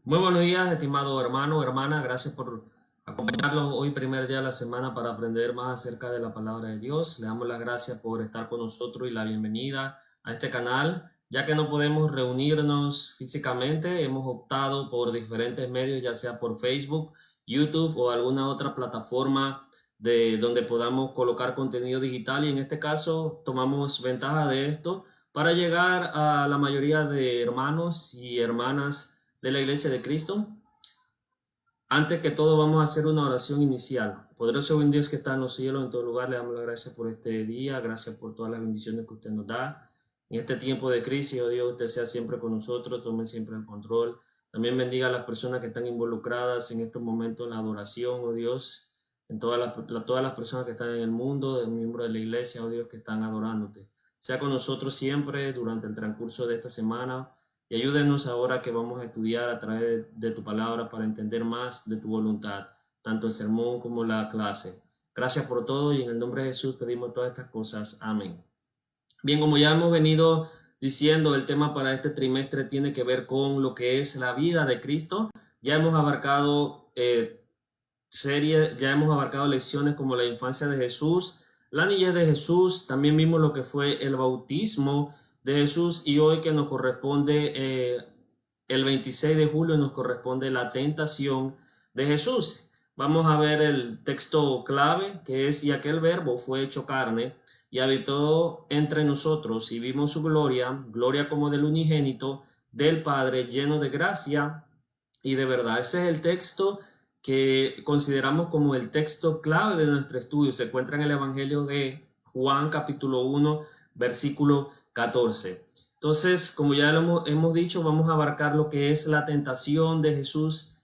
Muy buenos días, estimado hermano, hermana. Gracias por acompañarnos hoy, primer día de la semana, para aprender más acerca de la palabra de Dios. Le damos las gracias por estar con nosotros y la bienvenida a este canal. Ya que no podemos reunirnos físicamente, hemos optado por diferentes medios, ya sea por Facebook, YouTube o alguna otra plataforma de donde podamos colocar contenido digital, y en este caso tomamos ventaja de esto para llegar a la mayoría de hermanos y hermanas de la Iglesia de Cristo. Antes que todo, vamos a hacer una oración inicial. Poderoso buen Dios que está en los cielos, en todo lugar, le damos las gracias por este día, gracias por todas las bendiciones que usted nos da. En este tiempo de crisis, oh Dios, usted sea siempre con nosotros, tome siempre el control. También bendiga a las personas que están involucradas en estos momentos en la adoración, oh Dios, en todas las personas que están en el mundo, de miembros de la iglesia, oh Dios, que están adorándote. Sea con nosotros siempre durante el transcurso de esta semana. Y ayúdenos ahora que vamos a estudiar a través de tu palabra para entender más de tu voluntad, tanto el sermón como la clase. Gracias por todo y en el nombre de Jesús pedimos todas estas cosas. Amén. Bien, como ya hemos venido diciendo, el tema para este trimestre tiene que ver con lo que es la vida de Cristo. Ya hemos abarcado ya hemos abarcado lecciones como la infancia de Jesús, la niñez de Jesús, también vimos lo que fue el bautismo de Jesús, y hoy que nos corresponde el 26 de julio nos corresponde la tentación de Jesús. Vamos a ver el texto clave, que es: y aquel verbo fue hecho carne y habitó entre nosotros, y vimos su gloria, gloria como del unigénito del Padre, lleno de gracia y de verdad. Ese es el texto que consideramos como el texto clave de nuestro estudio. Se encuentra en el Evangelio de Juan, capítulo 1, versículo 14. Entonces, como ya lo hemos dicho, vamos a abarcar lo que es la tentación de Jesús,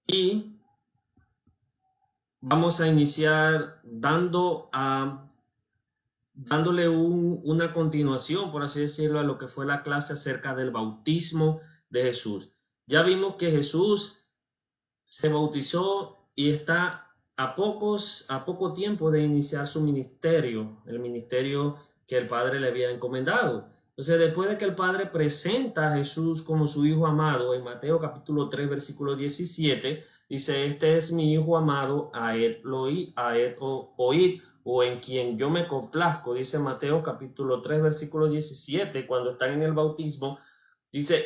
y vamos a iniciar dándole una continuación, por así decirlo, a lo que fue la clase acerca del bautismo de Jesús. Ya vimos que Jesús se bautizó y está a poco tiempo de iniciar su ministerio, el ministerio que el Padre le había encomendado. Entonces, después de que el Padre presenta a Jesús como su Hijo amado, en Mateo capítulo 3, versículo 17, dice: este es mi Hijo amado, a él oíd, o en quien yo me complazco. Dice Mateo capítulo 3, versículo 17, cuando están en el bautismo, dice: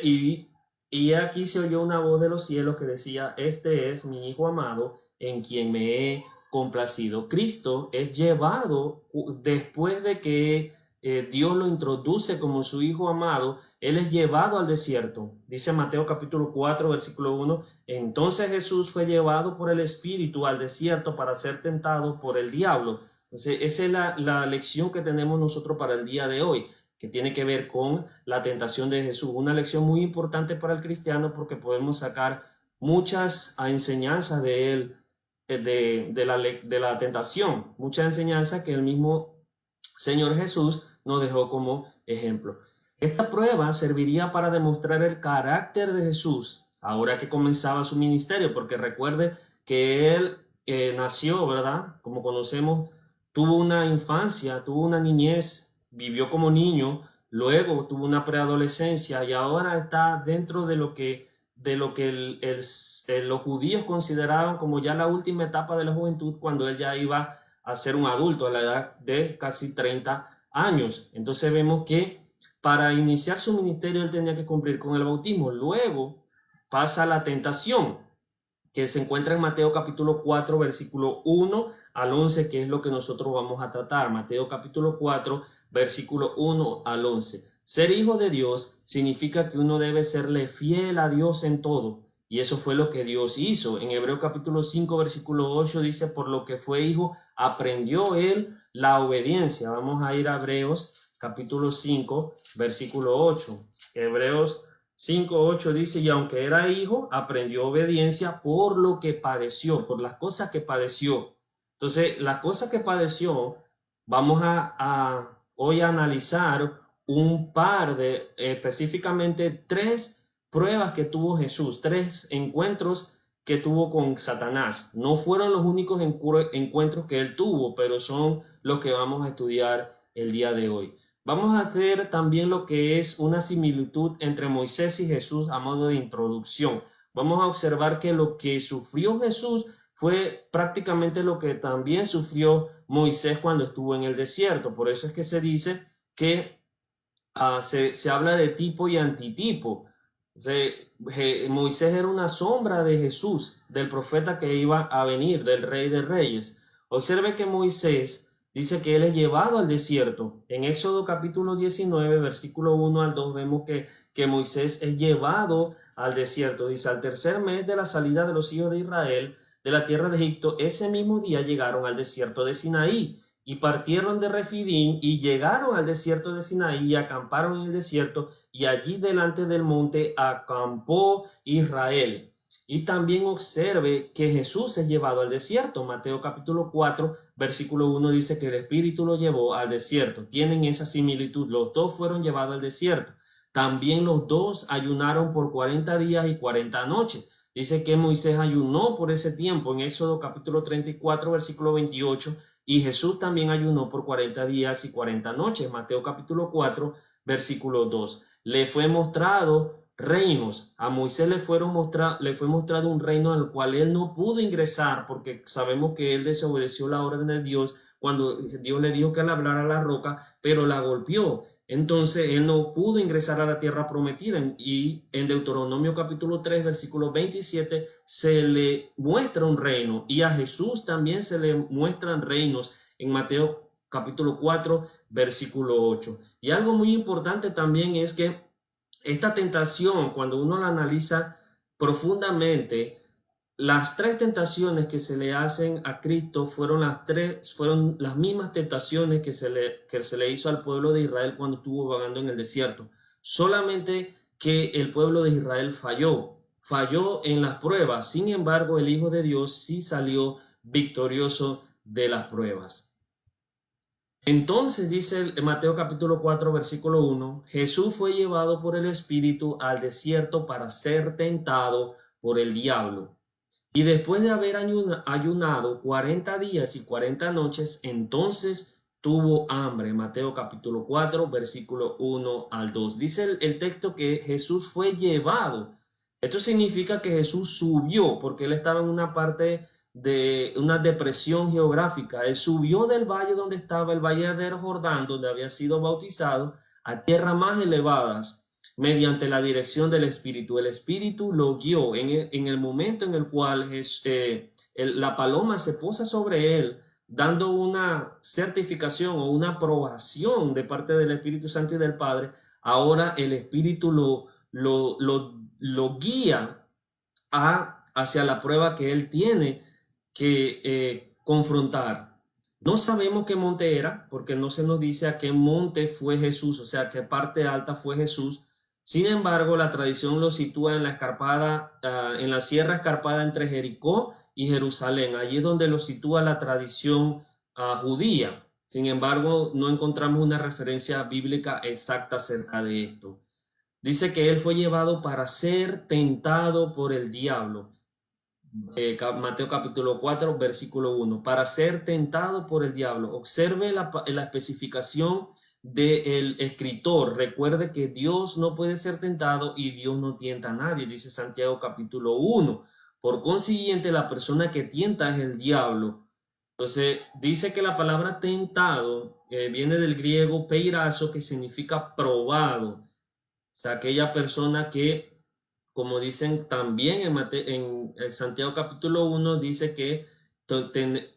y aquí se oyó una voz de los cielos que decía: este es mi Hijo amado, en quien me he complacido. Cristo es llevado después de que Dios lo introduce como su Hijo amado. Él es llevado al desierto. Dice Mateo capítulo 4, versículo 1: entonces Jesús fue llevado por el Espíritu al desierto para ser tentado por el diablo. Entonces, esa es la lección que tenemos nosotros para el día de hoy, que tiene que ver con la tentación de Jesús. Una lección muy importante para el cristiano, porque podemos sacar muchas enseñanzas de él, de la tentación, muchas enseñanzas que el mismo Señor Jesús nos dejó como ejemplo. Esta prueba serviría para demostrar el carácter de Jesús ahora que comenzaba su ministerio, porque recuerde que él nació, ¿verdad? Como conocemos, tuvo una infancia, tuvo una niñez, vivió como niño, luego tuvo una preadolescencia y ahora está dentro de lo que los judíos consideraban como ya la última etapa de la juventud, cuando él ya iba a ser un adulto a la edad de casi 30 años. Entonces vemos que para iniciar su ministerio él tenía que cumplir con el bautismo. Luego pasa la tentación, que se encuentra en Mateo capítulo 4, versículo 1 al 11, que es lo que nosotros vamos a tratar. Mateo capítulo 4, versículo 1 al 11. Ser hijo de Dios significa que uno debe serle fiel a Dios en todo, y eso fue lo que Dios hizo. En Hebreos capítulo 5, versículo 8 dice: por lo que fue hijo, aprendió él la obediencia. Vamos a ir a Hebreos capítulo 5, versículo 8. Hebreos 5:8 dice: y aunque era hijo, aprendió obediencia por lo que padeció, por las cosas que padeció. Entonces, las cosas que padeció, vamos hoy a analizar un par de, específicamente 3 pruebas que tuvo Jesús, 3 encuentros que tuvo con Satanás. No fueron los únicos encuentros que él tuvo, pero son los que vamos a estudiar el día de hoy. Vamos a hacer también lo que es una similitud entre Moisés y Jesús a modo de introducción. Vamos a observar que lo que sufrió Jesús fue prácticamente lo que también sufrió Moisés cuando estuvo en el desierto. Por eso es que se dice que se habla de tipo y antitipo. Moisés era una sombra de Jesús, del profeta que iba a venir, del Rey de Reyes. Observe que Moisés dice que él es llevado al desierto. En Éxodo capítulo 19, versículo 1 al 2, vemos que Moisés es llevado al desierto. Dice, al tercer mes de la salida de los hijos de Israel de la tierra de Egipto, ese mismo día llegaron al desierto de Sinaí. Y partieron de Refidín y llegaron al desierto de Sinaí y acamparon en el desierto, y allí delante del monte acampó Israel. Y también observe que Jesús es llevado al desierto. Mateo capítulo 4, versículo 1 dice que el Espíritu lo llevó al desierto. Tienen esa similitud. Los dos fueron llevados al desierto. También los dos ayunaron por 40 días y 40 noches. Dice que Moisés ayunó por ese tiempo en Éxodo capítulo 34, versículo 28. Y Jesús también ayunó por 40 días y 40 noches. Mateo capítulo 4, versículo 2. Le fue mostrado reinos. A Moisés le fue mostrado un reino al cual él no pudo ingresar porque sabemos que él desobedeció la orden de Dios cuando Dios le dijo que le hablara a la roca, pero la golpeó. Entonces él no pudo ingresar a la tierra prometida, y en Deuteronomio capítulo 3 versículo 27 se le muestra un reino, y a Jesús también se le muestran reinos en Mateo capítulo 4 versículo 8. Y algo muy importante también es que esta tentación, cuando uno la analiza profundamente, las tres tentaciones que se le hacen a Cristo fueron las mismas tentaciones que se le hizo al pueblo de Israel cuando estuvo vagando en el desierto. Solamente que el pueblo de Israel falló en las pruebas. Sin embargo, el Hijo de Dios sí salió victorioso de las pruebas. Entonces dice Mateo capítulo 4 versículo 1, Jesús fue llevado por el Espíritu al desierto para ser tentado por el diablo. Y después de haber ayunado 40 días y 40 noches, entonces tuvo hambre. Mateo capítulo 4, versículo 1 al 2. Dice el texto que Jesús fue llevado. Esto significa que Jesús subió, porque él estaba en una parte de una depresión geográfica. Él subió del valle donde estaba, el valle del Jordán, donde había sido bautizado, a tierras más elevadas mediante la dirección del Espíritu. El Espíritu lo guió en el momento en el cual la paloma se posa sobre él, dando una certificación o una aprobación de parte del Espíritu Santo y del Padre. Ahora el Espíritu lo guía hacia la prueba que él tiene que confrontar. No sabemos qué monte era, porque no se nos dice a qué monte fue Jesús, o sea, qué parte alta fue Jesús. Sin embargo, la tradición lo sitúa en la escarpada, en la sierra escarpada entre Jericó y Jerusalén. Allí es donde lo sitúa la tradición judía. Sin embargo, no encontramos una referencia bíblica exacta acerca de esto. Dice que él fue llevado para ser tentado por el diablo. Mateo capítulo 4, versículo 1, para ser tentado por el diablo. Observe la especificación del escritor. Recuerde que Dios no puede ser tentado y Dios no tienta a nadie, dice Santiago capítulo 1. Por consiguiente, la persona que tienta es el diablo. Entonces, dice que la palabra tentado viene del griego peirazo, que significa probado. O sea, aquella persona que, como dicen también en Santiago capítulo 1, dice que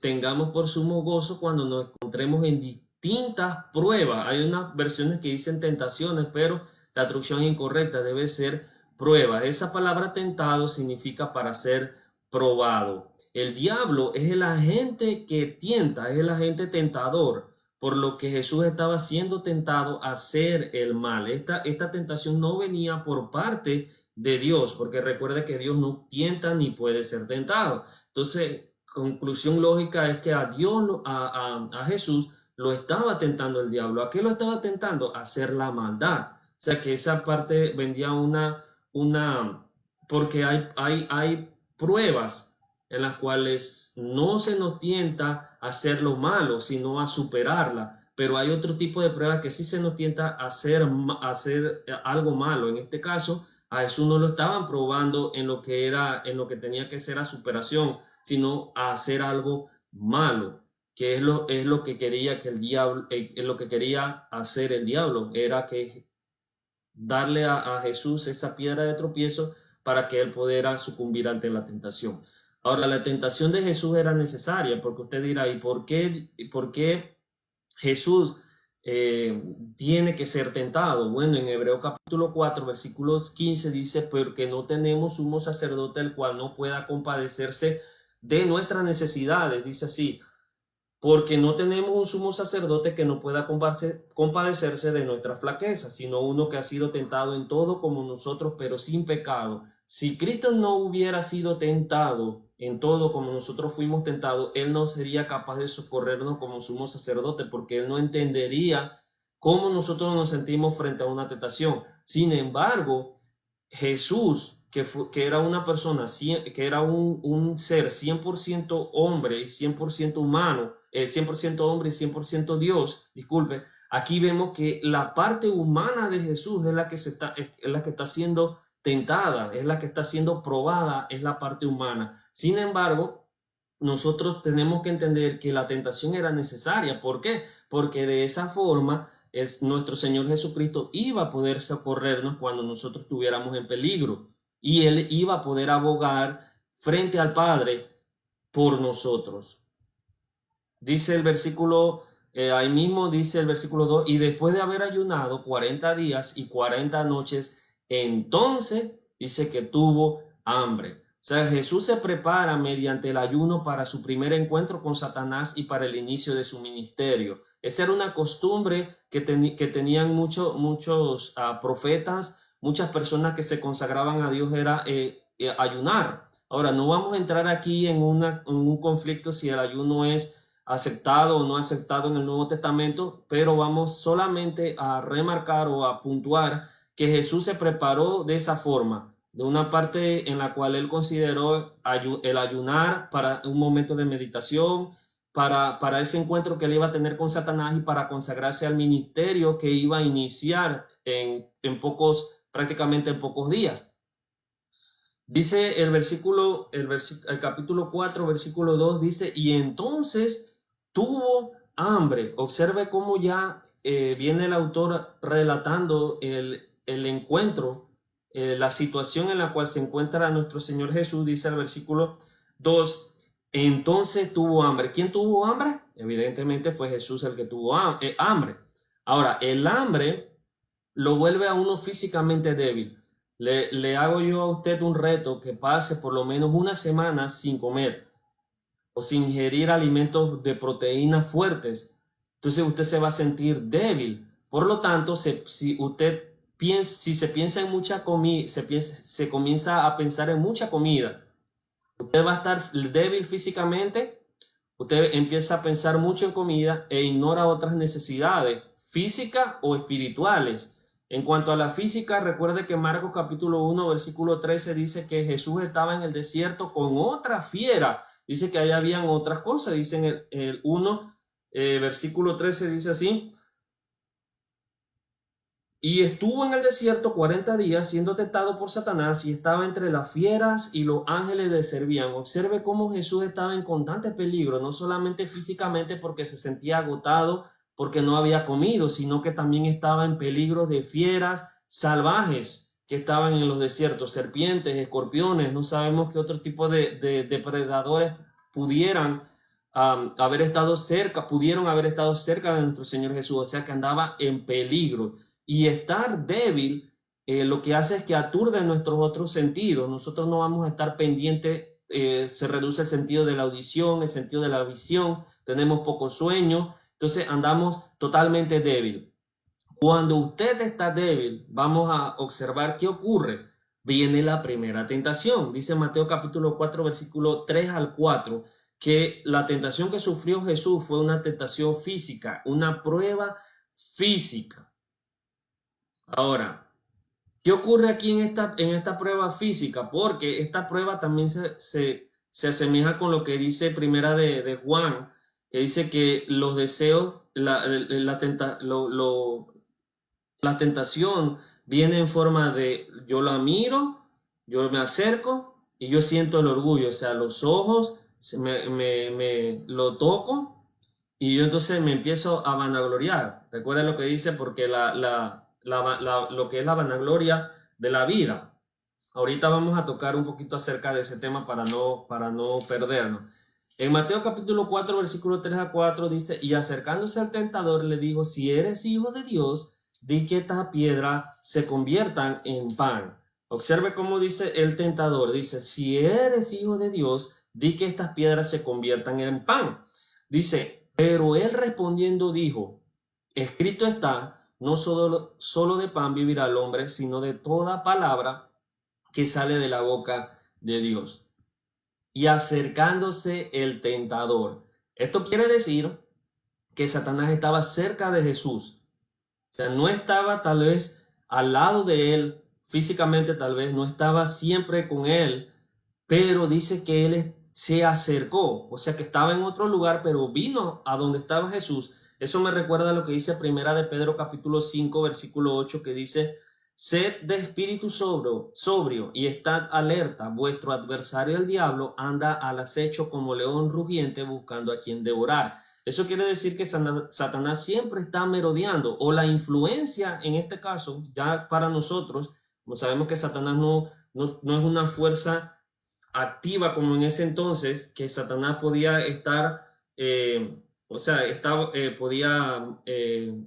tengamos por sumo gozo cuando nos encontremos en distintas pruebas. Hay unas versiones que dicen tentaciones, pero la traducción incorrecta debe ser prueba. Esa palabra tentado significa para ser probado. El diablo es el agente que tienta, es el agente tentador, por lo que Jesús estaba siendo tentado a hacer el mal. Esta tentación no venía por parte de Dios, porque recuerde que Dios no tienta ni puede ser tentado. Entonces, conclusión lógica es que a Dios, a Jesús, lo estaba tentando el diablo. ¿A qué lo estaba tentando? A hacer la maldad. O sea, que esa parte vendía porque hay pruebas en las cuales no se nos tienta a hacer lo malo, sino a superarla. pero hay otro tipo de pruebas que sí se nos tienta a hacer algo malo. En este caso, a Jesús no lo estaban probando en lo que tenía que ser a superación, sino a hacer algo malo, que es lo que quería que el diablo, es lo que quería hacer el diablo, era que darle a Jesús esa piedra de tropiezo para que él pudiera sucumbir ante la tentación. Ahora, la tentación de Jesús era necesaria, porque usted dirá, por qué Jesús tiene que ser tentado? Bueno, en Hebreo capítulo 4, versículos 15 dice, porque no tenemos sumo sacerdote el cual no pueda compadecerse de nuestras necesidades, dice así, porque no tenemos un sumo sacerdote que no pueda compadecerse de nuestra flaqueza, sino uno que ha sido tentado en todo como nosotros, pero sin pecado. Si Cristo no hubiera sido tentado en todo como nosotros fuimos tentados, Él no sería capaz de socorrernos como sumo sacerdote, porque Él no entendería cómo nosotros nos sentimos frente a una tentación. Sin embargo, Jesús, que era una persona, que era un ser 100% hombre y 100% humano, 100% hombre y 100% Dios, disculpe, aquí vemos que la parte humana de Jesús es la que está siendo tentada, es la que está siendo probada, es la parte humana. Sin embargo, nosotros tenemos que entender que la tentación era necesaria. ¿Por qué? Porque de esa forma nuestro Señor Jesucristo iba a poder socorrernos cuando nosotros estuviéramos en peligro, y Él iba a poder abogar frente al Padre por nosotros. Dice el versículo, ahí mismo dice el versículo 2, y después de haber ayunado 40 días y 40 noches, entonces dice que tuvo hambre. O sea, Jesús se prepara mediante el ayuno para su primer encuentro con Satanás y para el inicio de su ministerio. Esa era una costumbre que tenían muchos profetas, muchas personas que se consagraban a Dios, era ayunar. Ahora, no vamos a entrar aquí en un conflicto si el ayuno es aceptado o no aceptado en el Nuevo Testamento, pero vamos solamente a remarcar o a puntuar que Jesús se preparó de esa forma, de una parte en la cual él consideró el ayunar para un momento de meditación, para ese encuentro que él iba a tener con Satanás y para consagrarse al ministerio que iba a iniciar prácticamente en pocos días. Dice el capítulo 4, versículo 2, dice, y entonces tuvo hambre. Observe cómo ya viene el autor relatando el encuentro, la situación en la cual se encuentra nuestro Señor Jesús. Dice el versículo 2, entonces tuvo hambre. ¿Quién tuvo hambre? Evidentemente fue Jesús el que tuvo hambre. Ahora, el hambre lo vuelve a uno físicamente débil. Le hago yo a usted un reto que pase por lo menos una semana sin comer o sin ingerir alimentos de proteínas fuertes. Entonces usted se va a sentir débil. Por lo tanto, si se piensa en mucha comida, se comienza a pensar en mucha comida, usted va a estar débil físicamente. Usted empieza a pensar mucho en comida e ignora otras necesidades físicas o espirituales. En cuanto a la física, recuerde que Marcos capítulo 1, versículo 13 dice que Jesús estaba en el desierto con otra fiera. Dice que ahí habían otras cosas. Dice en el 1, versículo 13, dice así. Y estuvo en el desierto 40 días siendo tentado por Satanás, y estaba entre las fieras y los ángeles le servían. Observe cómo Jesús estaba en constante peligro, no solamente físicamente porque se sentía agotado, porque no había comido, sino que también estaba en peligro de fieras salvajes que estaban en los desiertos, serpientes, escorpiones, no sabemos qué otro tipo de depredadores pudieron haber estado cerca de nuestro Señor Jesús. O sea que andaba en peligro. Y estar débil lo que hace es que aturde nuestros otros sentidos. Nosotros no vamos a estar pendientes, se reduce el sentido de la audición, el sentido de la visión, tenemos poco sueño, entonces andamos totalmente débil. Cuando usted está débil, vamos a observar qué ocurre. Viene la primera tentación. Dice Mateo capítulo 4, versículo 3 al 4, que la tentación que sufrió Jesús fue una tentación física, una prueba física. Ahora, ¿qué ocurre aquí en esta prueba física? Porque esta prueba también se asemeja con lo que dice primera de Juan, que dice que los deseos, la tentación viene en forma de yo la miro, yo me acerco y yo siento el orgullo, o sea, los ojos me lo toco y yo entonces me empiezo a vanagloriar. Recuerda lo que dice, porque lo que es la vanagloria de la vida. Ahorita vamos a tocar un poquito acerca de ese tema para no perdernos. En Mateo capítulo 4, versículo 3 a 4 dice, y acercándose al tentador le dijo, si eres hijo de Dios, di que estas piedras se conviertan en pan. Observe cómo dice el tentador, dice, si eres hijo de Dios, di que estas piedras se conviertan en pan. Dice, pero él respondiendo dijo, escrito está, no solo de pan vivirá el hombre, sino de toda palabra que sale de la boca de Dios. Y acercándose el tentador. Esto quiere decir que Satanás estaba cerca de Jesús. O sea, no estaba tal vez al lado de él, físicamente tal vez, no estaba siempre con él, pero dice que él se acercó, o sea que estaba en otro lugar, pero vino a donde estaba Jesús. Eso me recuerda a lo que dice Primera de Pedro capítulo 5, versículo 8, que dice, sed de espíritu sobrio y estad alerta. Vuestro adversario el diablo anda al acecho como león rugiente buscando a quien devorar. Eso quiere decir que Satanás siempre está merodeando, o la influencia en este caso, ya para nosotros, como sabemos que Satanás no es una fuerza activa como en ese entonces, que Satanás podía estar, podía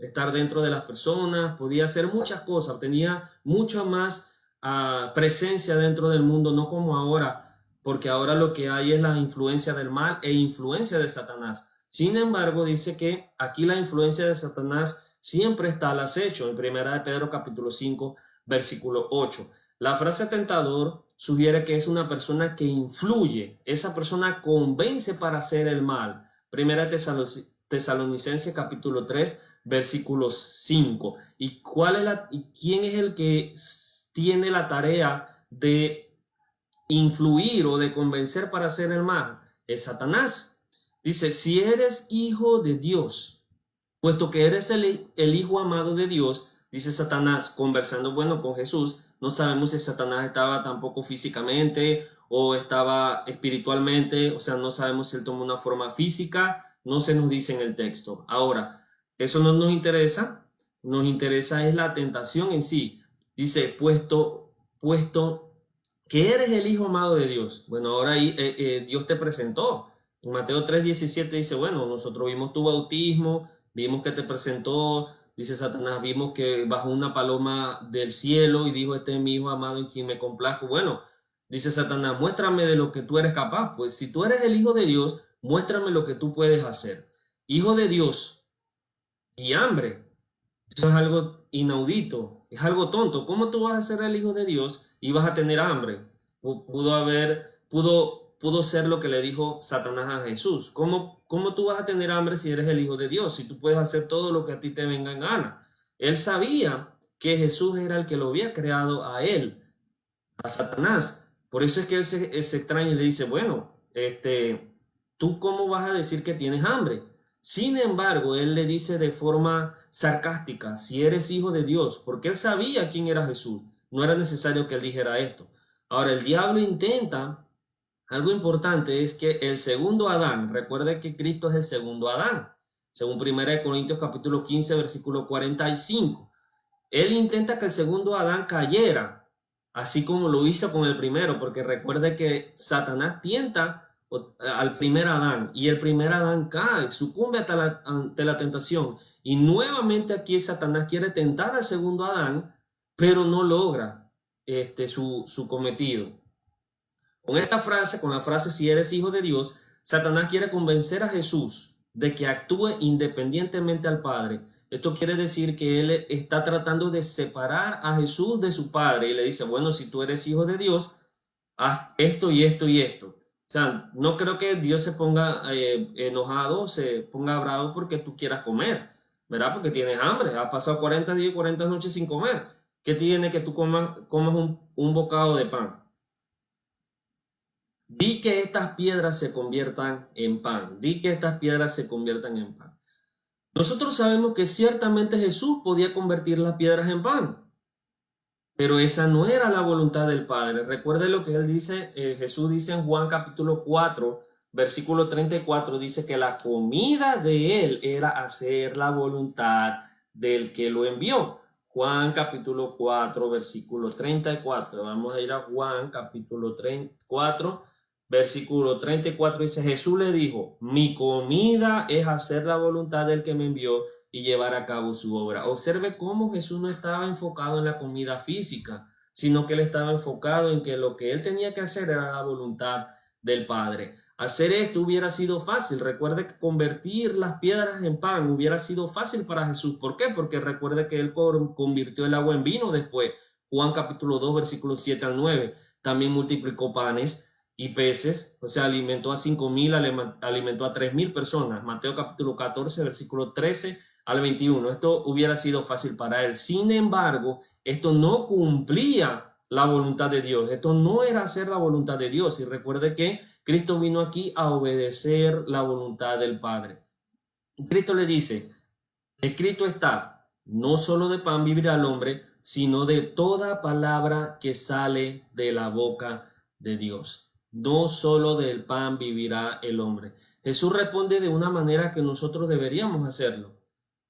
estar dentro de las personas, podía hacer muchas cosas, tenía mucha más presencia dentro del mundo, no como ahora, porque ahora lo que hay es la influencia del mal e influencia de Satanás. Sin embargo, dice que aquí la influencia de Satanás siempre está al acecho, en Primera de Pedro capítulo 5, versículo 8. La frase tentador sugiere que es una persona que influye, esa persona convence para hacer el mal. Primera Tesalonicenses capítulo 3, versículo 5. ¿Y quién es el que tiene la tarea de influir o de convencer para hacer el mal? Es Satanás. Dice, si eres hijo de Dios, puesto que eres el hijo amado de Dios, dice Satanás, conversando, con Jesús. No sabemos si Satanás estaba tampoco físicamente o estaba espiritualmente, o sea, no sabemos si él tomó una forma física, no se nos dice en el texto. Ahora, eso no nos interesa es la tentación en sí. Dice, puesto que eres el hijo amado de Dios. Bueno, ahora ahí Dios te presentó. En Mateo 3:17 dice, bueno, nosotros vimos tu bautismo, vimos que te presentó, dice Satanás, vimos que bajó una paloma del cielo y dijo, este es mi hijo amado en quien me complazco. Bueno, dice Satanás, muéstrame de lo que tú eres capaz. Pues si tú eres el hijo de Dios, muéstrame lo que tú puedes hacer. Hijo de Dios y hambre. Eso es algo inaudito, es algo tonto. ¿Cómo tú vas a ser el hijo de Dios y vas a tener hambre? Pudo ser lo que le dijo Satanás a Jesús. ¿Cómo tú vas a tener hambre si eres el hijo de Dios? Si tú puedes hacer todo lo que a ti te venga en gana. Él sabía que Jesús era el que lo había creado a él, a Satanás. Por eso es que él se extraña y le dice, bueno, ¿tú cómo vas a decir que tienes hambre? Sin embargo, él le dice de forma sarcástica, si eres hijo de Dios, porque él sabía quién era Jesús. No era necesario que él dijera esto. Ahora, el diablo intenta, algo importante es que el segundo Adán, recuerde que Cristo es el segundo Adán, según 1 Corintios capítulo 15, versículo 45. Él intenta que el segundo Adán cayera, así como lo hizo con el primero, porque recuerde que Satanás tienta al primer Adán y el primer Adán cae, sucumbe ante la tentación. Y nuevamente aquí Satanás quiere tentar al segundo Adán, pero no logra su cometido. Con la frase si eres hijo de Dios, Satanás quiere convencer a Jesús de que actúe independientemente al Padre. Esto quiere decir que él está tratando de separar a Jesús de su Padre y le dice, bueno, si tú eres hijo de Dios, haz esto y esto y esto. O sea, no creo que Dios se ponga enojado, se ponga bravo porque tú quieras comer, ¿verdad? Porque tienes hambre, has pasado 40 días y 40 noches sin comer. ¿Qué tiene que tú comas un bocado de pan? di que estas piedras se conviertan en pan, di que estas piedras se conviertan en pan. Nosotros sabemos que ciertamente Jesús podía convertir las piedras en pan, pero esa no era la voluntad del Padre. Recuerde lo que él dice, Jesús dice en Juan capítulo 4, versículo 34, dice que la comida de él era hacer la voluntad del que lo envió. Juan capítulo 4, versículo 34. Vamos a ir a Juan capítulo 4, versículo 34. Dice, Jesús le dijo, mi comida es hacer la voluntad del que me envió y llevar a cabo su obra. Observe cómo Jesús no estaba enfocado en la comida física, sino que él estaba enfocado en que lo que él tenía que hacer era la voluntad del Padre. Hacer esto hubiera sido fácil. Recuerde que convertir las piedras en pan hubiera sido fácil para Jesús. ¿Por qué? Porque recuerde que él convirtió el agua en vino después. Juan capítulo 2, versículos 7 al 9. También multiplicó panes y peces, o sea, alimentó a 5,000, alimentó a 3,000 personas. Mateo capítulo 14, versículo 13 al 21. Esto hubiera sido fácil para él. Sin embargo, esto no cumplía la voluntad de Dios. Esto no era hacer la voluntad de Dios. Y recuerde que Cristo vino aquí a obedecer la voluntad del Padre. Cristo le dice, escrito está, no solo de pan vivirá el hombre, sino de toda palabra que sale de la boca de Dios. No solo del pan vivirá el hombre. Jesús responde de una manera que nosotros deberíamos hacerlo,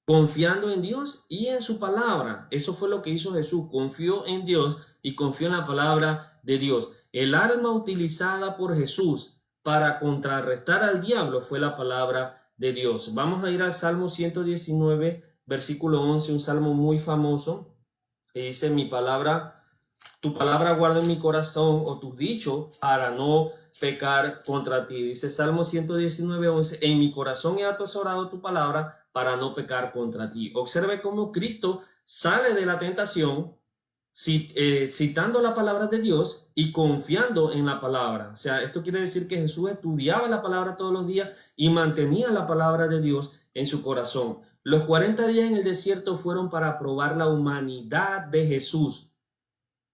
confiando en Dios y en su palabra. Eso fue lo que hizo Jesús, confió en Dios y confió en la palabra de Dios. El arma utilizada por Jesús para contrarrestar al diablo fue la palabra de Dios. Vamos a ir al Salmo 119, versículo 11, un salmo muy famoso, que dice, tu palabra guarda en mi corazón, o tus dichos, para no pecar contra ti. Dice Salmo 119, 11, en mi corazón he atesorado tu palabra para no pecar contra ti. Observe cómo Cristo sale de la tentación citando la palabra de Dios y confiando en la palabra. O sea, esto quiere decir que Jesús estudiaba la palabra todos los días y mantenía la palabra de Dios en su corazón. Los 40 días en el desierto fueron para probar la humanidad de Jesús.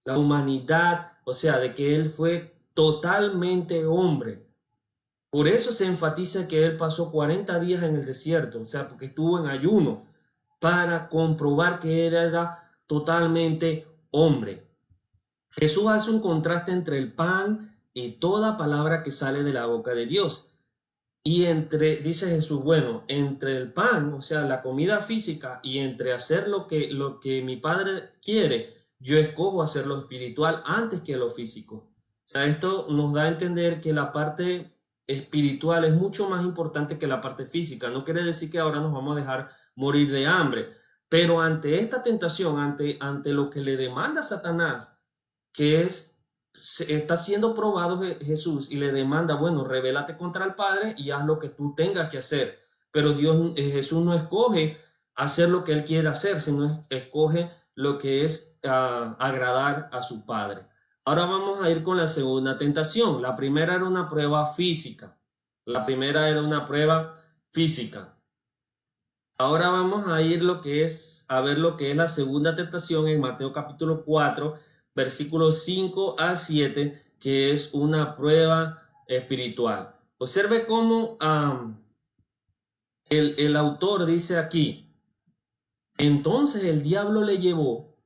La humanidad, o sea, de que él fue totalmente hombre. Por eso se enfatiza que él pasó 40 días en el desierto, o sea, porque estuvo en ayuno, para comprobar que él era totalmente hombre. Jesús hace un contraste entre el pan y toda palabra que sale de la boca de Dios. Y dice Jesús, bueno, entre el pan, o sea, la comida física, y entre hacer lo que mi Padre quiere, yo escojo hacer lo espiritual antes que lo físico. O sea, esto nos da a entender que la parte espiritual es mucho más importante que la parte física. No quiere decir que ahora nos vamos a dejar morir de hambre, pero ante esta tentación, ante lo que le demanda Satanás, que está siendo probado Jesús y le demanda, bueno, rebélate contra el Padre y haz lo que tú tengas que hacer. Pero Jesús no escoge hacer lo que él quiere hacer, sino escoge lo que es agradar a su Padre. Ahora vamos a ir con la segunda tentación. La primera era una prueba física. Ahora vamos a ir a ver lo que es la segunda tentación en Mateo capítulo 4, versículos 5 a 7, que es una prueba espiritual. Observe cómo el autor dice aquí, entonces el diablo le llevó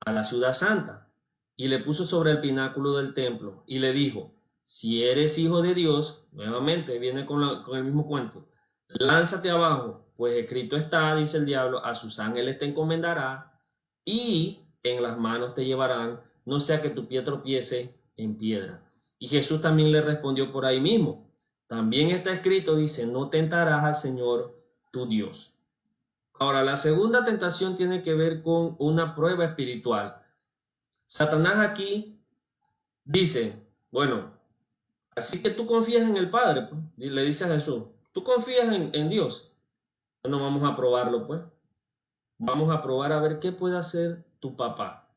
a la ciudad santa y le puso sobre el pináculo del templo y le dijo, si eres hijo de Dios, nuevamente viene con el mismo cuento, lánzate abajo, pues escrito está, dice el diablo, a sus ángeles te encomendará y en las manos te llevarán, no sea que tu pie tropiece en piedra. Y Jesús también le respondió por ahí mismo, también está escrito, dice, no tentarás al Señor tu Dios. Ahora, la segunda tentación tiene que ver con una prueba espiritual. Satanás aquí dice, bueno, así que tú confías en el Padre, pues, le dice a Jesús, tú confías en Dios. Bueno, vamos a probarlo, pues. Vamos a probar a ver qué puede hacer tu papá.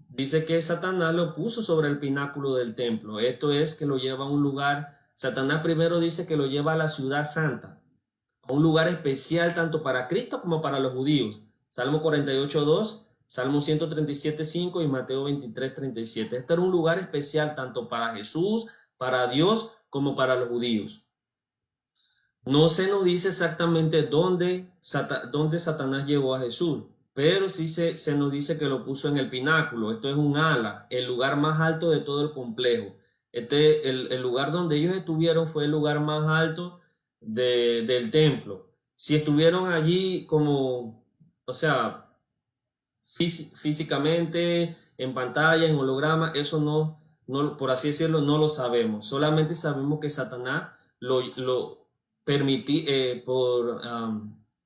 Dice que Satanás lo puso sobre el pináculo del templo. Esto es que lo lleva a un lugar. Satanás primero dice que lo lleva a la ciudad santa, a un lugar especial tanto para Cristo como para los judíos. Salmo 48:2, Salmo 137:5 y Mateo 23:37. Este era un lugar especial tanto para Jesús, para Dios como para los judíos. No se nos dice exactamente dónde Satanás llevó a Jesús, pero sí se nos dice que lo puso en el pináculo. Esto es un ala, el lugar más alto de todo el complejo. El lugar donde ellos estuvieron fue el lugar más alto del templo. Si estuvieron allí como, o sea, físicamente, en pantalla, en holograma, eso no, por así decirlo, no lo sabemos. Solamente sabemos que Satanás lo permití por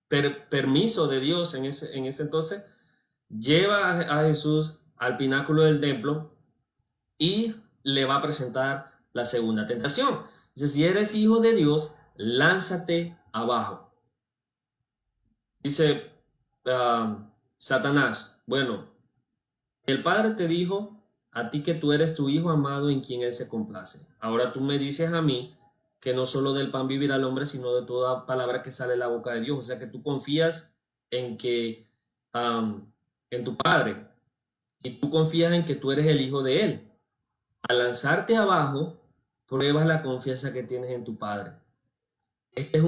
permiso de Dios en ese entonces, lleva a Jesús al pináculo del templo y le va a presentar la segunda tentación. Dice, si eres hijo de Dios, lánzate abajo. Dice Satanás, bueno, el Padre te dijo a ti que tú eres tu Hijo amado en quien Él se complace. Ahora tú me dices a mí que no solo del pan vivirá el hombre, sino de toda palabra que sale de la boca de Dios. O sea que tú confías en que en tu Padre y tú confías en que tú eres el Hijo de Él. Al lanzarte abajo, pruebas la confianza que tienes en tu Padre. Este es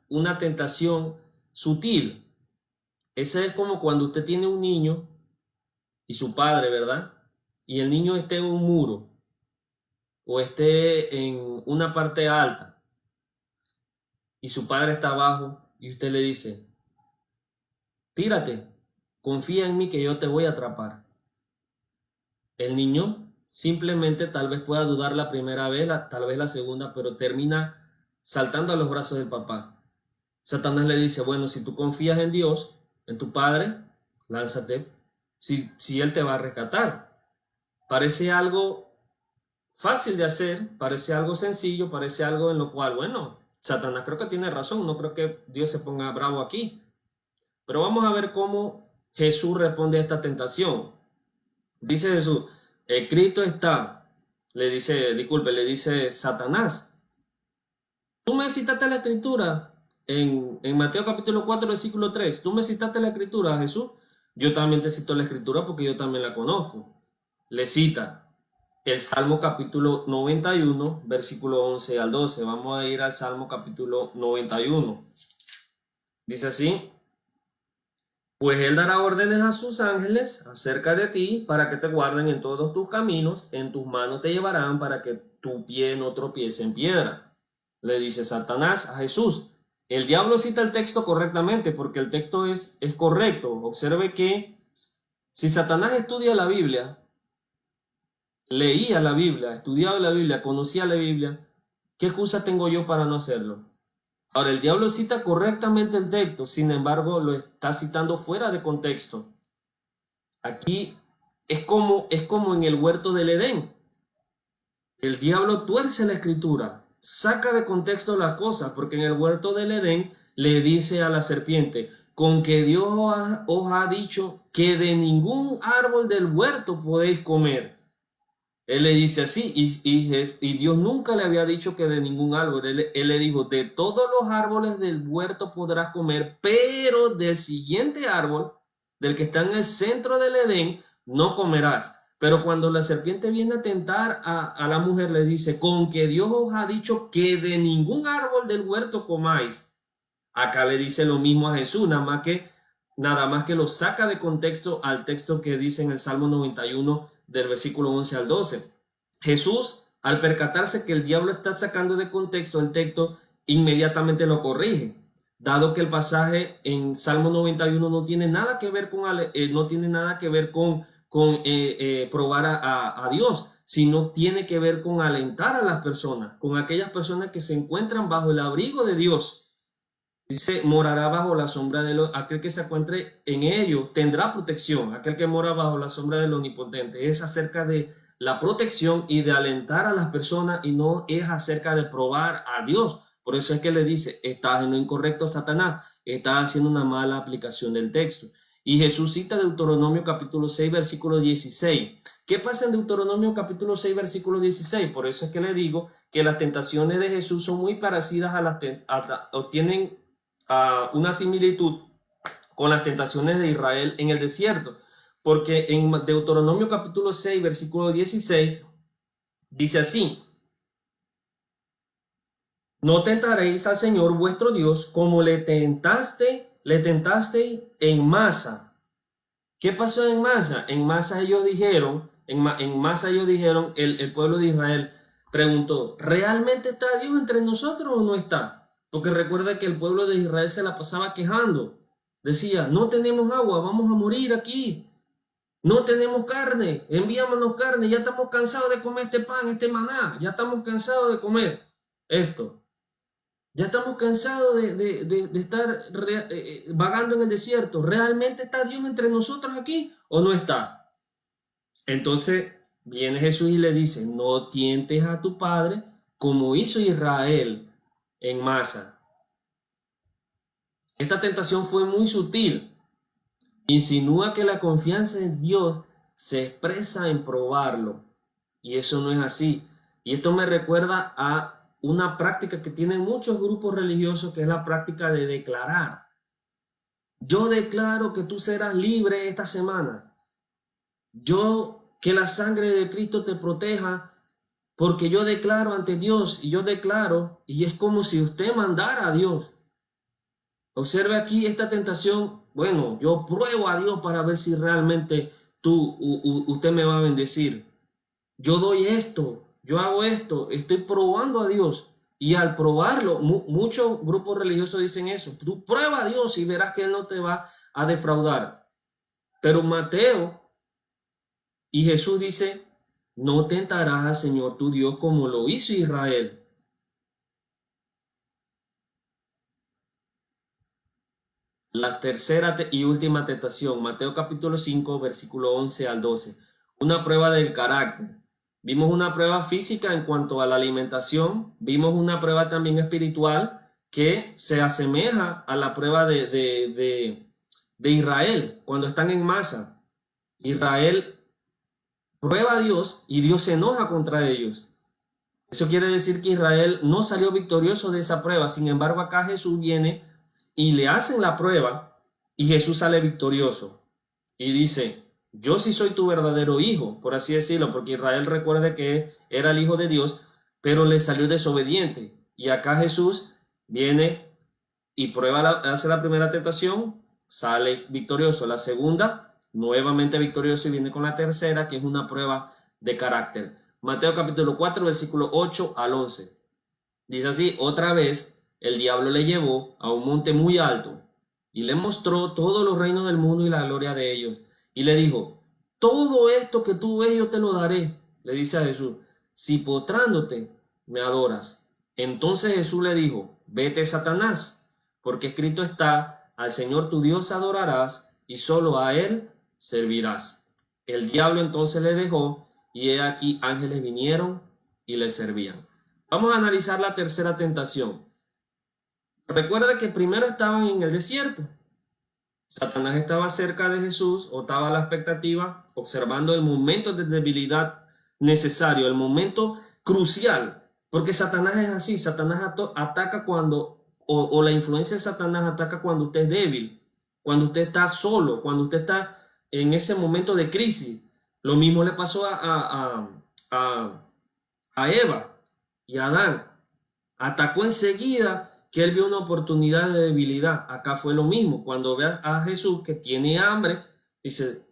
una tentación sutil. Ese es como cuando usted tiene un niño y su padre, ¿verdad? Y el niño esté en un muro o esté en una parte alta y su padre está abajo y usted le dice, tírate, confía en mí que yo te voy a atrapar. El niño simplemente tal vez pueda dudar la primera vez, tal vez la segunda, pero termina saltando a los brazos del papá. Satanás le dice, bueno, si tú confías en Dios, en tu Padre, lánzate, si Él te va a rescatar. Parece algo fácil de hacer, parece algo sencillo, parece algo en lo cual, bueno, Satanás creo que tiene razón, no creo que Dios se ponga bravo aquí. Pero vamos a ver cómo Jesús responde a esta tentación. Dice Jesús, escrito está, le dice Satanás. Tú me citaste la escritura en Mateo capítulo 4, versículo 3. Tú me citaste la escritura, Jesús. Yo también te cito la escritura porque yo también la conozco. Le cita el Salmo capítulo 91, versículo 11 al 12. Vamos a ir al Salmo capítulo 91. Dice así, pues Él dará órdenes a sus ángeles acerca de ti para que te guarden en todos tus caminos, en tus manos te llevarán para que tu pie no tropiece en piedra. Le dice Satanás a Jesús. El diablo cita el texto correctamente porque el texto es correcto. Observe que si Satanás estudia la Biblia, leía la Biblia, estudiaba la Biblia, conocía la Biblia, ¿qué excusa tengo yo para no hacerlo? Ahora, el diablo cita correctamente el texto, sin embargo, lo está citando fuera de contexto. Aquí es como en el huerto del Edén. El diablo tuerce la escritura, saca de contexto las cosas, porque en el huerto del Edén le dice a la serpiente, con que Dios os ha dicho que de ningún árbol del huerto podéis comer. Él le dice así, y Dios nunca le había dicho que de ningún árbol. Él le dijo, de todos los árboles del huerto podrás comer, pero del siguiente árbol, del que está en el centro del Edén, no comerás. Pero cuando la serpiente viene a tentar a la mujer, le dice, con que Dios os ha dicho que de ningún árbol del huerto comáis. Acá le dice lo mismo a Jesús, nada más que lo saca de contexto al texto que dice en el Salmo 91, del versículo 11 al 12. Jesús, al percatarse que el diablo está sacando de contexto el texto, inmediatamente lo corrige, dado que el pasaje en Salmo 91 no tiene nada que ver con probar a Dios, sino tiene que ver con alentar a las personas, con aquellas personas que se encuentran bajo el abrigo de Dios. Dice, morará bajo la sombra aquel que se encuentre en ello, tendrá protección. Aquel que mora bajo la sombra del Omnipotente. Es acerca de la protección y de alentar a las personas y no es acerca de probar a Dios. Por eso es que le dice, estás en lo incorrecto, Satanás, estás haciendo una mala aplicación del texto. Y Jesús cita Deuteronomio capítulo 6, versículo 16. ¿Qué pasa en Deuteronomio capítulo 6, versículo 16? Por eso es que le digo que las tentaciones de Jesús son muy parecidas o tienen una similitud con las tentaciones de Israel en el desierto, porque en Deuteronomio capítulo 6, versículo 16, Dice así: no tentaréis al Señor vuestro Dios como le tentaste en Masa. ¿Qué pasó en Masa? En Masa ellos dijeron, en Masa ellos dijeron, el pueblo de Israel preguntó, ¿realmente está Dios entre nosotros o no está? Porque recuerda que el pueblo de Israel se la pasaba quejando. Decía, no tenemos agua, vamos a morir aquí. No tenemos carne, envíamonos carne, ya estamos cansados de comer este pan, este maná, ya estamos cansados de comer esto. Ya estamos cansados de estar vagando en el desierto. ¿Realmente está Dios entre nosotros aquí o no está? Entonces viene Jesús y le dice, no tientes a tu padre como hizo Israel en Masa. Esta tentación fue muy sutil. Insinúa que la confianza en Dios se expresa en probarlo. Y eso no es así. Y esto me recuerda a una práctica que tienen muchos grupos religiosos, que es la práctica de declarar. Yo declaro que tú serás libre esta semana. Que la sangre de Cristo te proteja, porque yo declaro ante Dios y yo declaro, y es como si usted mandara a Dios. Observe aquí esta tentación. Bueno, yo pruebo a Dios para ver si realmente usted me va a bendecir. Yo doy esto, yo hago esto, estoy probando a Dios. Y al probarlo, muchos grupos religiosos dicen eso. Tú prueba a Dios y verás que Él no te va a defraudar. Pero Mateo y Jesús dice, no tentarás al Señor tu Dios como lo hizo Israel. La tercera y última tentación, Mateo capítulo 5, versículo 11 al 12. Una prueba del carácter. Vimos una prueba física en cuanto a la alimentación. Vimos una prueba también espiritual que se asemeja a la prueba de Israel cuando están en Masa. Israel prueba a Dios y Dios se enoja contra ellos. Eso quiere decir que Israel no salió victorioso de esa prueba. Sin embargo, acá Jesús viene y le hacen la prueba y Jesús sale victorioso. Y dice, yo sí soy tu verdadero hijo, por así decirlo, porque Israel recuerde que era el hijo de Dios, pero le salió desobediente. Y acá Jesús viene y hace la primera tentación, sale victorioso. La segunda, nuevamente victorioso, y viene con la tercera, que es una prueba de carácter. Mateo capítulo 4, versículo 8 al 11. Dice así, otra vez el diablo le llevó a un monte muy alto y le mostró todos los reinos del mundo y la gloria de ellos. Y le dijo, todo esto que tú ves yo te lo daré, le dice a Jesús, si postrándote me adoras. Entonces Jesús le dijo, vete Satanás, porque escrito está, al Señor tu Dios adorarás y solo a Él servirás. El diablo entonces le dejó y he aquí ángeles vinieron y le servían. Vamos a analizar la tercera tentación. Recuerda que primero estaban en el desierto. Satanás estaba cerca de Jesús o estaba a la expectativa, observando el momento de debilidad necesario, el momento crucial, porque Satanás es así. Satanás ataca cuando, o la influencia de Satanás ataca cuando usted es débil, cuando usted está solo, cuando usted está en ese momento de crisis. Lo mismo le pasó a Eva y a Adán. Atacó enseguida que él vio una oportunidad de debilidad. Acá fue lo mismo. Cuando ve a Jesús que tiene hambre, dice,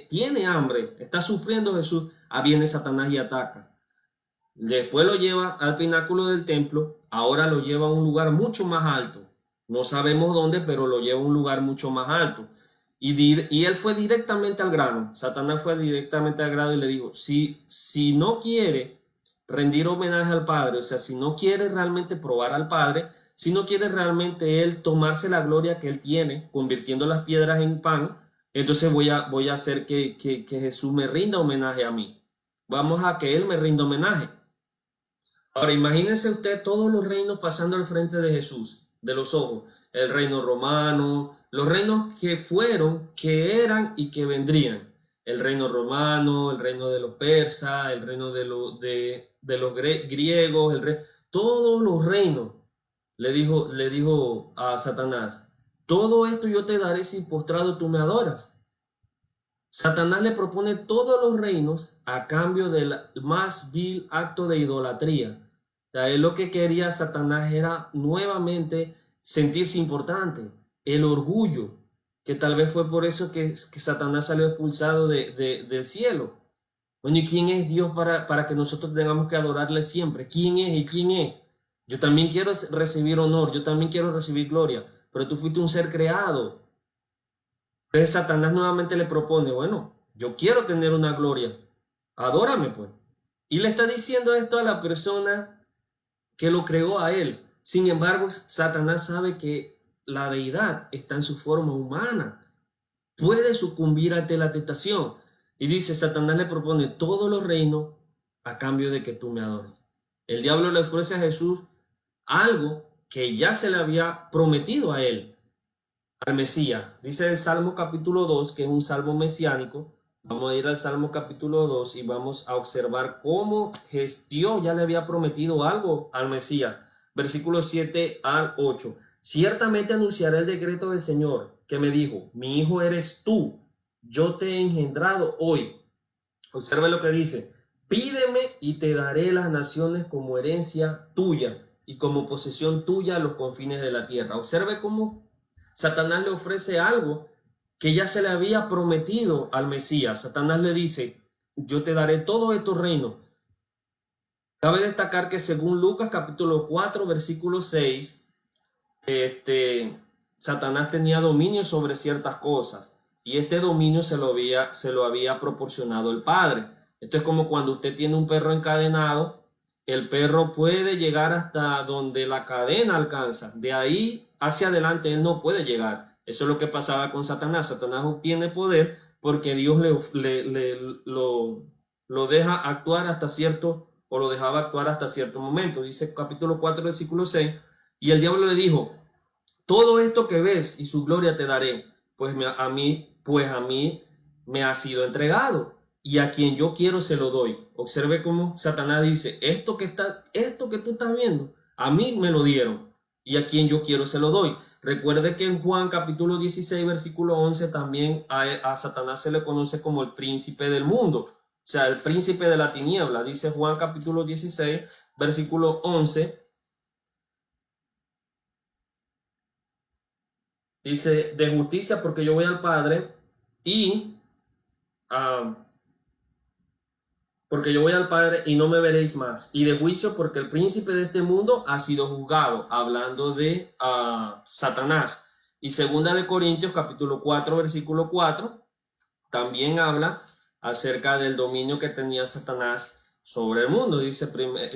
tiene hambre, está sufriendo Jesús, viene Satanás y ataca. Después lo lleva al pináculo del templo, ahora lo lleva a un lugar mucho más alto. No sabemos dónde, pero lo lleva a un lugar mucho más alto. Y él fue directamente al grano. Satanás fue directamente al grano y le dijo, si no quiere rendir homenaje al Padre, o sea, si no quiere realmente probar al Padre, si no quiere realmente él tomarse la gloria que él tiene, convirtiendo las piedras en pan, entonces voy a hacer que Jesús me rinda homenaje a mí. Vamos a que él me rinda homenaje. Ahora, imagínense usted todos los reinos pasando al frente de Jesús, de los ojos. El reino romano, los reinos que fueron, que eran y que vendrían. El reino romano, el reino de los persas, el reino de los griegos, todos los reinos. Le dijo a Satanás, todo esto yo te daré si postrado tú me adoras. Satanás le propone todos los reinos a cambio del más vil acto de idolatría. O sea, él lo que quería Satanás era nuevamente sentirse importante, el orgullo, que tal vez fue por eso que Satanás salió expulsado del cielo. Bueno, ¿y quién es Dios para que nosotros tengamos que adorarle siempre? ¿Quién es y quién es? Yo también quiero recibir honor, yo también quiero recibir gloria, pero tú fuiste un ser creado. Entonces Satanás nuevamente le propone, bueno, yo quiero tener una gloria, adórame pues. Y le está diciendo esto a la persona que lo creó a él. Sin embargo, Satanás sabe que la deidad está en su forma humana, puede sucumbir ante la tentación. Y dice, Satanás le propone todos los reinos a cambio de que tú me adores. El diablo le ofrece a Jesús algo que ya se le había prometido a él, al Mesías. Dice el Salmo capítulo 2, que es un salmo mesiánico. Vamos a ir al Salmo capítulo 2 y vamos a observar cómo Dios ya le había prometido algo al Mesías. Versículos 7 al 8. Ciertamente anunciaré el decreto del Señor, que me dijo, mi hijo eres tú, yo te he engendrado hoy. Observe lo que dice, pídeme y te daré las naciones como herencia tuya y como posesión tuya a los confines de la tierra. Observe cómo Satanás le ofrece algo que ya se le había prometido al Mesías. Satanás le dice, yo te daré todos estos reinos. Cabe destacar que según Lucas capítulo 4 versículo 6, Satanás tenía dominio sobre ciertas cosas y este dominio se lo había proporcionado el Padre. Esto es como cuando usted tiene un perro encadenado, el perro puede llegar hasta donde la cadena alcanza, de ahí hacia adelante él no puede llegar. Eso es lo que pasaba con Satanás. Satanás obtiene poder porque Dios lo deja actuar hasta cierto, o lo dejaba actuar hasta cierto momento. Dice capítulo 4 versículo 6, y el diablo le dijo, todo esto que ves y su gloria te daré, pues a mí me ha sido entregado y a quien yo quiero se lo doy. Observe cómo Satanás dice, esto que tú estás viendo, a mí me lo dieron y a quien yo quiero se lo doy. Recuerde que en Juan capítulo 16 versículo 11 también a Satanás se le conoce como el príncipe del mundo, o sea, el príncipe de la tiniebla. Dice Juan capítulo 16 versículo 11. Dice, de justicia porque yo voy al Padre y porque yo voy al Padre y no me veréis más. Y de juicio porque el príncipe de este mundo ha sido juzgado, hablando de Satanás. Y segunda de Corintios capítulo 4 versículo 4 también habla acerca del dominio que tenía Satanás sobre el mundo. Dice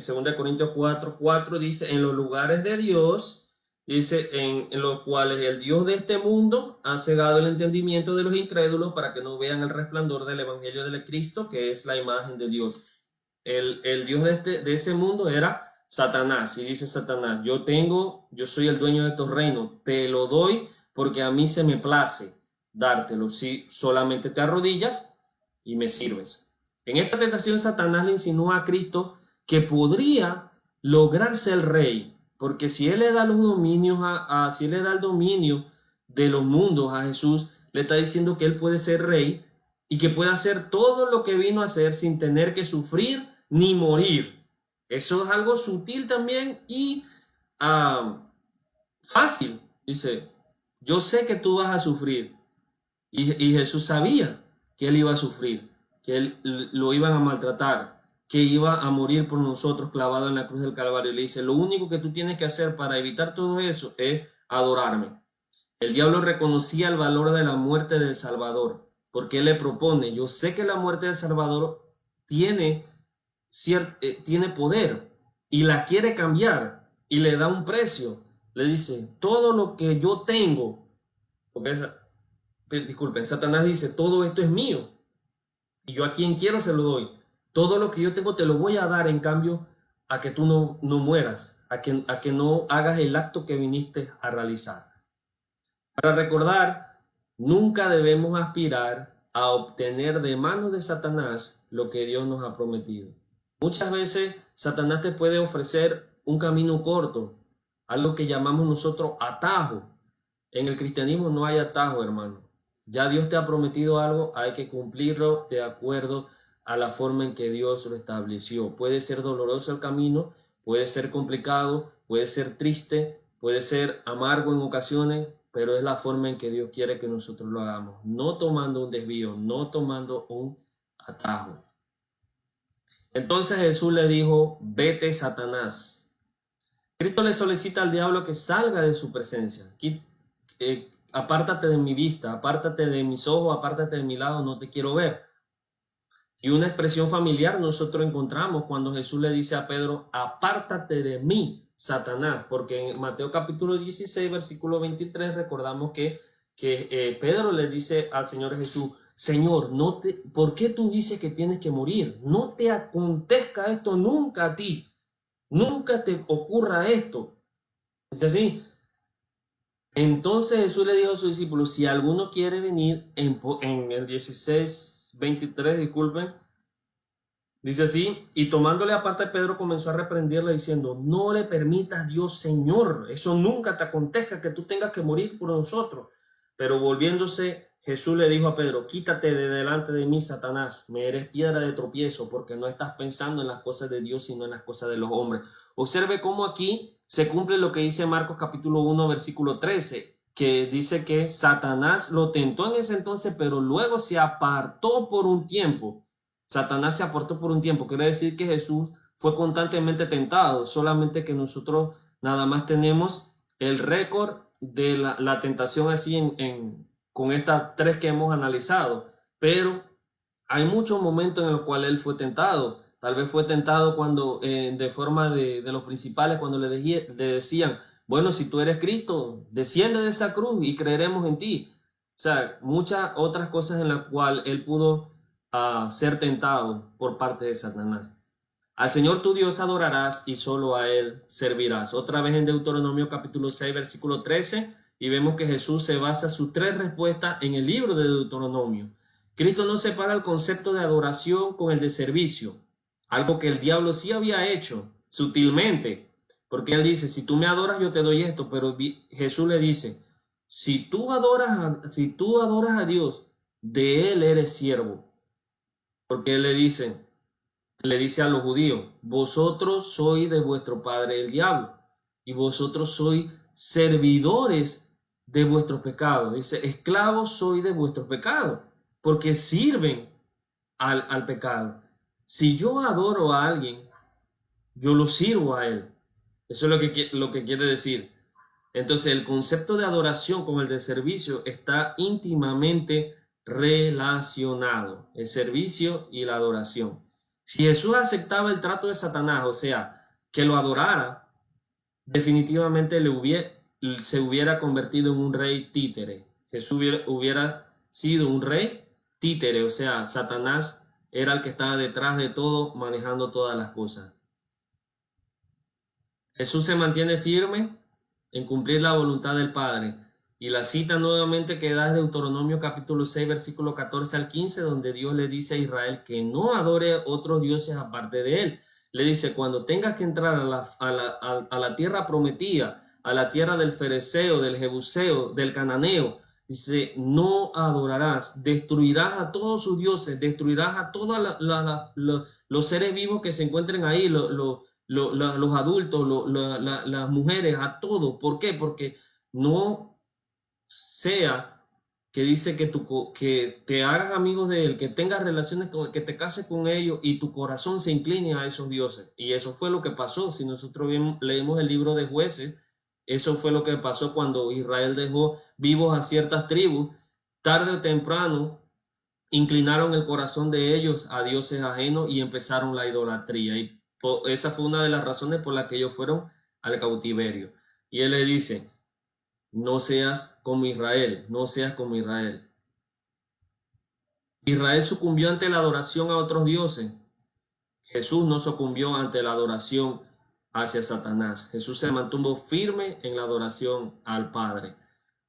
segunda de Corintios 4:4 dice, en los lugares de Dios, dice, en los cuales el Dios de este mundo ha cegado el entendimiento de los incrédulos para que no vean el resplandor del evangelio de Cristo, que es la imagen de Dios. El Dios de ese mundo era Satanás. Y dice Satanás, yo soy el dueño de estos reinos, te lo doy porque a mí se me place dártelo si solamente te arrodillas y me sirves. En esta tentación Satanás le insinúa a Cristo que podría lograr ser rey, porque si él le da los dominios si él le da el dominio de los mundos a Jesús, le está diciendo que él puede ser rey y que puede hacer todo lo que vino a hacer sin tener que sufrir ni morir. Eso es algo sutil también y fácil. Dice, yo sé que tú vas a sufrir. Y Jesús sabía que él iba a sufrir, que él lo iban a maltratar, que iba a morir por nosotros clavado en la cruz del Calvario. Le dice, lo único que tú tienes que hacer para evitar todo eso es adorarme. El diablo reconocía el valor de la muerte del Salvador, porque él le propone, yo sé que la muerte del Salvador tiene poder y la quiere cambiar y le da un precio. Le dice, todo lo que yo tengo, disculpen, Satanás dice, todo esto es mío y yo a quien quiero se lo doy. Todo lo que yo tengo te lo voy a dar en cambio a que tú no mueras, a que no hagas el acto que viniste a realizar. Para recordar, nunca debemos aspirar a obtener de manos de Satanás lo que Dios nos ha prometido. Muchas veces Satanás te puede ofrecer un camino corto, algo que llamamos nosotros atajo. En el cristianismo no hay atajo, hermano. Ya Dios te ha prometido algo, hay que cumplirlo de acuerdo a la forma en que Dios lo estableció. Puede ser doloroso el camino, puede ser complicado, puede ser triste, puede ser amargo en ocasiones, pero es la forma en que Dios quiere que nosotros lo hagamos, no tomando un desvío, no tomando un atajo. Entonces Jesús le dijo, vete, Satanás. Cristo le solicita al diablo que salga de su presencia. Apártate de mi vista, apártate de mis ojos, apártate de mi lado, no te quiero ver. Y una expresión familiar nosotros encontramos cuando Jesús le dice a Pedro, apártate de mí, Satanás, porque en Mateo capítulo 16, versículo 23, recordamos que Pedro le dice al Señor Jesús, Señor, ¿por qué tú dices que tienes que morir? No te acontezca esto nunca a ti, nunca te ocurra esto. Dice así. Entonces Jesús le dijo a sus discípulos, si alguno quiere venir, en el 16, 23, disculpen, dice así, y tomándole aparte, Pedro comenzó a reprenderle diciendo, no le permitas, Dios Señor, eso nunca te acontezca, que tú tengas que morir por nosotros. Pero volviéndose, Jesús le dijo a Pedro, quítate de delante de mí, Satanás, me eres piedra de tropiezo, porque no estás pensando en las cosas de Dios, sino en las cosas de los hombres. Observe cómo aquí se cumple lo que dice Marcos capítulo 1, versículo 13, que dice que Satanás lo tentó en ese entonces, pero luego se apartó por un tiempo. Satanás se apartó por un tiempo. Quiere decir que Jesús fue constantemente tentado, solamente que nosotros nada más tenemos el récord de la tentación así con estas tres que hemos analizado. Pero hay muchos momentos en los cuales él fue tentado. Tal vez fue tentado cuando, de forma de los principales, cuando le decían, bueno, si tú eres Cristo, desciende de esa cruz y creeremos en ti. O sea, muchas otras cosas en las cuales él pudo ser tentado por parte de Satanás. Al Señor tu Dios adorarás y solo a Él servirás. Otra vez en Deuteronomio capítulo 6, versículo 13, y vemos que Jesús se basa sus tres respuestas en el libro de Deuteronomio. Cristo no separa el concepto de adoración con el de servicio, algo que el diablo sí había hecho sutilmente, porque él dice, si tú me adoras yo te doy esto, pero Jesús le dice, si tú adoras a Dios, de Él eres siervo, porque Él le dice a los judíos, vosotros sois de vuestro padre el diablo, y vosotros sois servidores de vuestros pecados. Dice, esclavos sois de vuestros pecados, porque sirven al pecado. Si yo adoro a alguien, yo lo sirvo a él. Eso es lo que quiere decir. Entonces, el concepto de adoración con el de servicio está íntimamente relacionado, el servicio y la adoración. Si Jesús aceptaba el trato de Satanás, o sea, que lo adorara, definitivamente se hubiera convertido en un rey títere. Jesús hubiera sido un rey títere, o sea, Satanás era el que estaba detrás de todo, manejando todas las cosas. Jesús se mantiene firme en cumplir la voluntad del Padre. Y la cita nuevamente que da es Deuteronomio capítulo 6, versículo 14 al 15, donde Dios le dice a Israel que no adore otros dioses aparte de él. Le dice, cuando tengas que entrar a la tierra prometida, a la tierra del fereceo, del jebuseo, del cananeo, dice, no adorarás, destruirás a todos sus dioses, destruirás a todos los seres vivos que se encuentren ahí, los adultos, las mujeres, a todo. ¿Por qué? Porque no sea que dice que te hagas amigos de él, que tengas relaciones que te cases con ellos y tu corazón se incline a esos dioses. Y eso fue lo que pasó. Si nosotros leemos el libro de Jueces, eso fue lo que pasó cuando Israel dejó vivos a ciertas tribus. Tarde o temprano inclinaron el corazón de ellos a dioses ajenos y empezaron la idolatría. Y esa fue una de las razones por las que ellos fueron al cautiverio. Y él le dice, no seas como Israel, no seas como Israel. Israel sucumbió ante la adoración a otros dioses. Jesús no sucumbió ante la adoración hacia Satanás. Jesús se mantuvo firme en la adoración al Padre.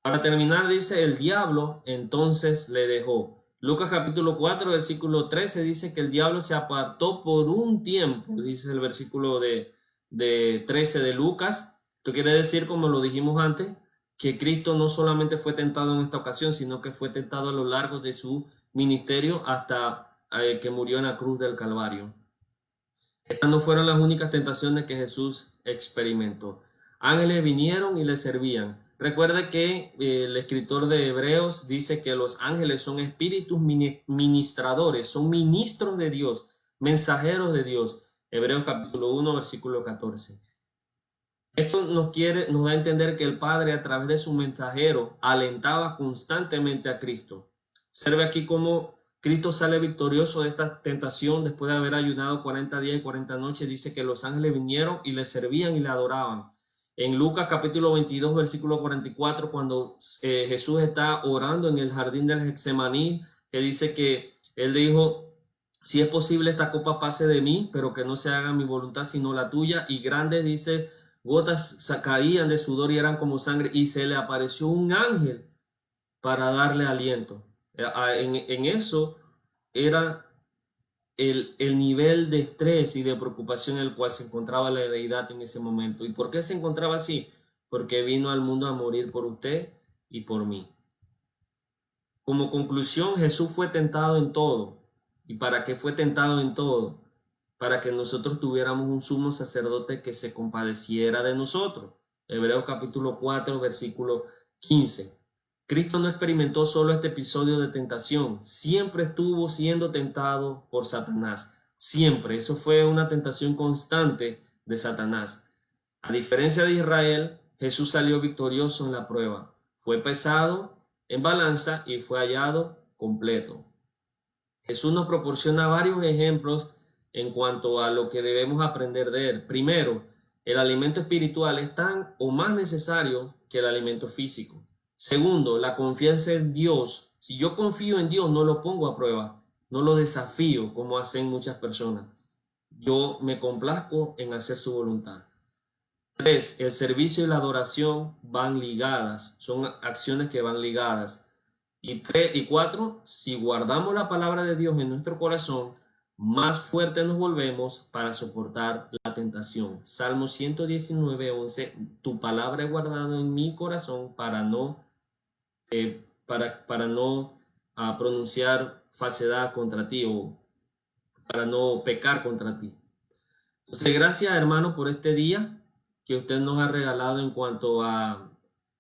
Para terminar, dice, el diablo entonces le dejó. Lucas capítulo 4, versículo 13 dice que el diablo se apartó por un tiempo, dice el versículo de 13 de Lucas. Esto quiere decir, como lo dijimos antes, que Cristo no solamente fue tentado en esta ocasión, sino que fue tentado a lo largo de su ministerio hasta que murió en la cruz del Calvario. Estas no fueron las únicas tentaciones que Jesús experimentó. Ángeles vinieron y le servían. Recuerde que el escritor de Hebreos dice que los ángeles son espíritus ministradores, son ministros de Dios, mensajeros de Dios. Hebreos capítulo 1, versículo 14. Esto nos da a entender que el Padre, a través de su mensajero, alentaba constantemente a Cristo. Observe aquí cómo Cristo sale victorioso de esta tentación después de haber ayunado 40 días y 40 noches. Dice que los ángeles vinieron y le servían y le adoraban. En Lucas capítulo 22, versículo 44, cuando Jesús está orando en el jardín del Getsemaní, que dice que él dijo: si es posible esta copa pase de mí, pero que no se haga mi voluntad sino la tuya. Y grandes, dice, gotas caían de sudor y eran como sangre, y se le apareció un ángel para darle aliento. En eso era el nivel de estrés y de preocupación en el cual se encontraba la deidad en ese momento. ¿Y por qué se encontraba así? Porque vino al mundo a morir por usted y por mí. Como conclusión, Jesús fue tentado en todo. ¿Y para qué fue tentado en todo? Para que nosotros tuviéramos un sumo sacerdote que se compadeciera de nosotros. Hebreos capítulo 4, versículo 15. Cristo no experimentó solo este episodio de tentación, siempre estuvo siendo tentado por Satanás. Siempre, eso fue una tentación constante de Satanás. A diferencia de Israel, Jesús salió victorioso en la prueba. Fue pesado en balanza y fue hallado completo. Jesús nos proporciona varios ejemplos en cuanto a lo que debemos aprender de él. Primero, el alimento espiritual es tan o más necesario que el alimento físico. Segundo, la confianza en Dios. Si yo confío en Dios, no lo pongo a prueba, no lo desafío como hacen muchas personas. Yo me complazco en hacer su voluntad. 3. El servicio y la adoración van ligadas, son acciones que van ligadas. Y 4, si guardamos la palabra de Dios en nuestro corazón, más fuerte nos volvemos para soportar la tentación. Salmo 119, 11, tu palabra he guardado en mi corazón para no pronunciar falsedad contra ti o para no pecar contra ti. Entonces, gracias, hermano, por este día que usted nos ha regalado en cuanto a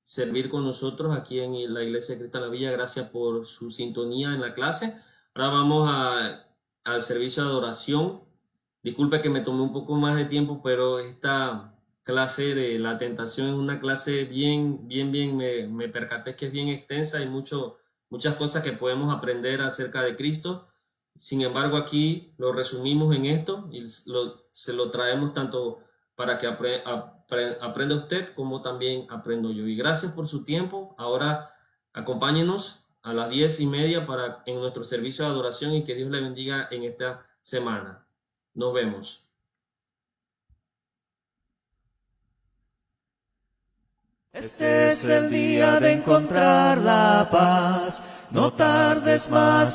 servir con nosotros aquí en la Iglesia de Cristo en la Villa. Gracias por su sintonía en la clase. Ahora vamos al servicio de adoración. Disculpe que me tomé un poco más de tiempo, pero esta clase de la tentación es una clase me percaté que es bien extensa y muchas cosas que podemos aprender acerca de Cristo. Sin embargo, aquí lo resumimos en esto y se lo traemos tanto para que aprenda usted como también aprendo yo. Y gracias por su tiempo. Ahora acompáñenos a las 10:30 en nuestro servicio de adoración y que Dios le bendiga en esta semana. Nos vemos. Este es el día de encontrar la paz. No tardes más.